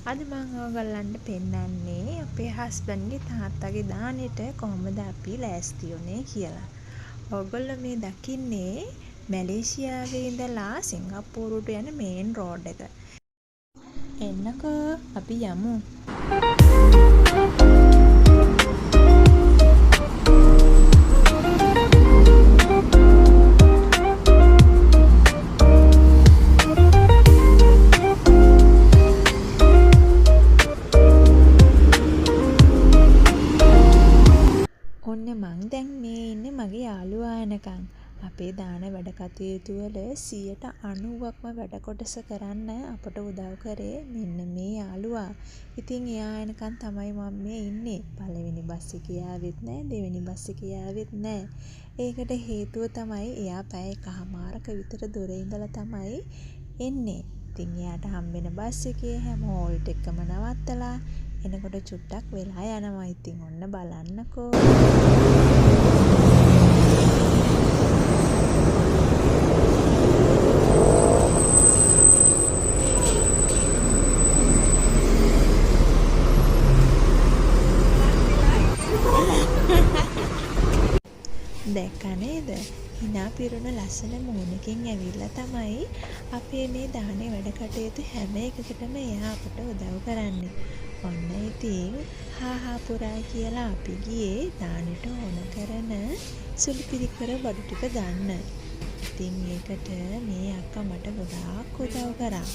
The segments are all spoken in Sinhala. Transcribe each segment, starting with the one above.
අද මම ඔයගොල්ලන්ට පෙන්නන්නේ අපේ හස්බන්ඩ්ගේ තාත්තගේ දානෙට කොහොමද අපි ලෑස්ති වුනේ කියලා. ඔයගොල්ලෝ මේ දකින්නේ මැලේසියාවේ ඉඳලා සිංගප්පූරුවට යන මේන් රෝඩ් එක. එන්නකෝ අපි යමු. ඔන්න මං දැන් මේ ඉන්නේ මගේ යාළුවා එනකන්. අපේ දාන වැඩ කටයුතු වල 90%ක්ම වැඩ කොටස කරන්න අපට උදව් කරේ මෙන්න මේ යාළුවා. ඉතින් එයා එනකන් තමයි මම මේ ඉන්නේ. පළවෙනි බස් එකේ ආවෙත් නැහැ, දෙවෙනි බස් එකේ ආවෙත් නැහැ. ඒකට හේතුව තමයි එයා පැය එකහමාරක විතර දුර ඉඳලා තමයි එන්නේ. ඉතින් එයාට හම්බෙන බස් එකේ හැම හෝල්ට් එකම නවත්තලා එනකොට චුට්ටක් වෙලා යනවා. ඉතින් ඔන්න බලන්නකෝ. දැක්කා නේද? hina පිරුණු ලස්සන මූණකින් ඇවිල්ලා තමයි අපේ මේ දානේ වැඩ කටයුතු හැම එකකටම එයා අපට උදව් කරන්නේ. ඔන්න ඉතින් හා පුරා කියලා අපි ගියේ දානෙට ඕන කරන සුළු පිළිකර බඩු ටික ගන්න. ඉතින් ඒකට මේ අක්කා මට ගොඩාක් උදව් කරා.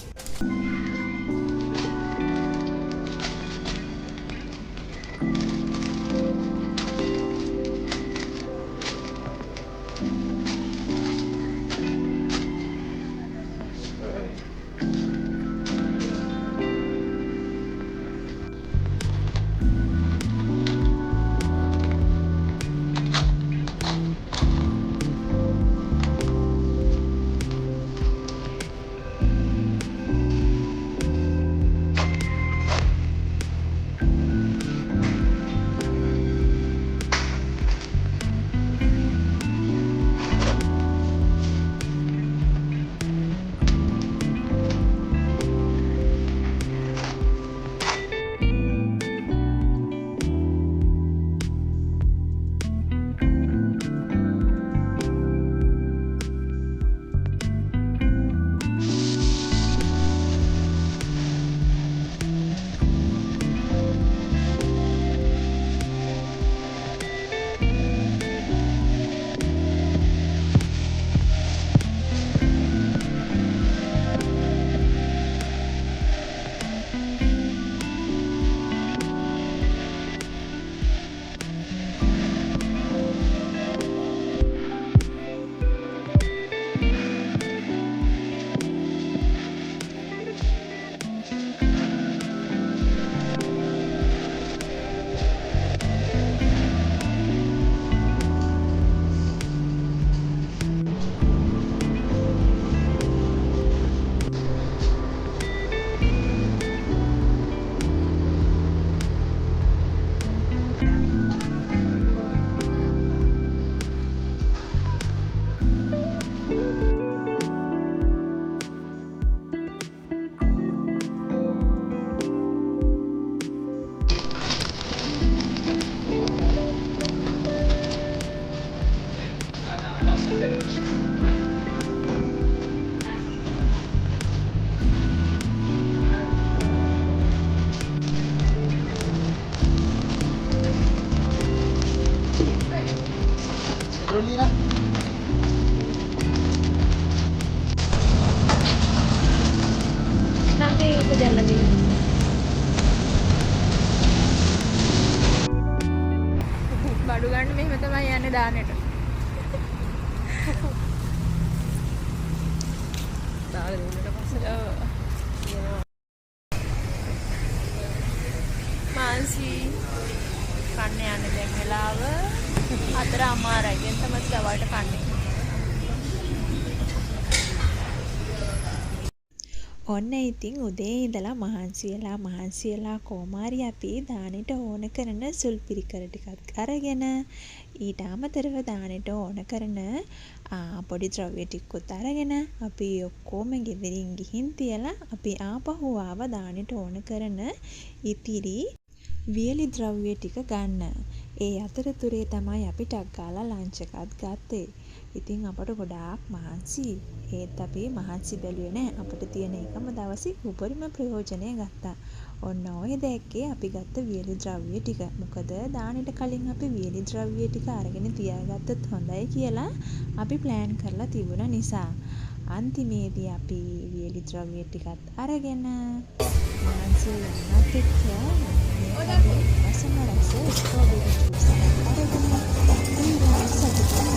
Nanti aku jalan dulu. බඩු ගන්න මෙහෙම තමයි යන්නේ දානෙට. දාලා දුන්නට පස්සේ මාන්සි කන්න යන්නේ දැන් වෙලාව 4:00යි. ගෙන් තමයි දවල්ට කන්නේ. ඔන්න ඉතින් උදේ ඉඳලා මහන්සි වෙලා කොමාරි අපි දානෙට ඕන කරන සුල්පිරිකර ටිකක් අරගෙන ඊට අමතරව දානෙට ඕන කරන පොඩි ද්‍රව්‍ය ටිකකුත් අරගෙන අපි ඔක්කොම ගෙදරින් ගිහින් තියලා අපි ආපහු ආව දානෙට ඕන කරන ඉතිරි වියලි ද්‍රව්‍ය ටික ගන්න. ඒ අතරතුරේ තමයි අපි ටක් ගාලා ලන්ච් එකත් ගත්තේ. ඉතින් අපට ගොඩාක් මහන්සි. ඒත් අපි මහන්සි බැලුවේ නැහැ. අපිට තියෙන එකම දවසේ උපරිම ප්‍රයෝජනය ගත්තා. ඔන්න ඔය දැක්කේ අපි ගත්ත වියලි ද්‍රව්‍ය ටික. මොකද දානෙට කලින් අපි වියලි ද්‍රව්‍ය ටික අරගෙන තියාගත්තත් හොඳයි කියලා අපි ප්ලෑන් කරලා තිබුණ නිසා. අන්තිමේදී අපි වියලි ද්‍රව්‍ය ටිකත් අරගෙන මහන්සි වෙනත් එක්ක රසම රස ස්ට්‍රෝබෙරි ජූස් එකක් අරගෙන ඊළඟ සතුටින්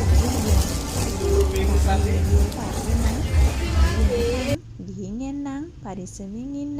ගිහින් එන්නම් පරිස්සමින් ඉන්න.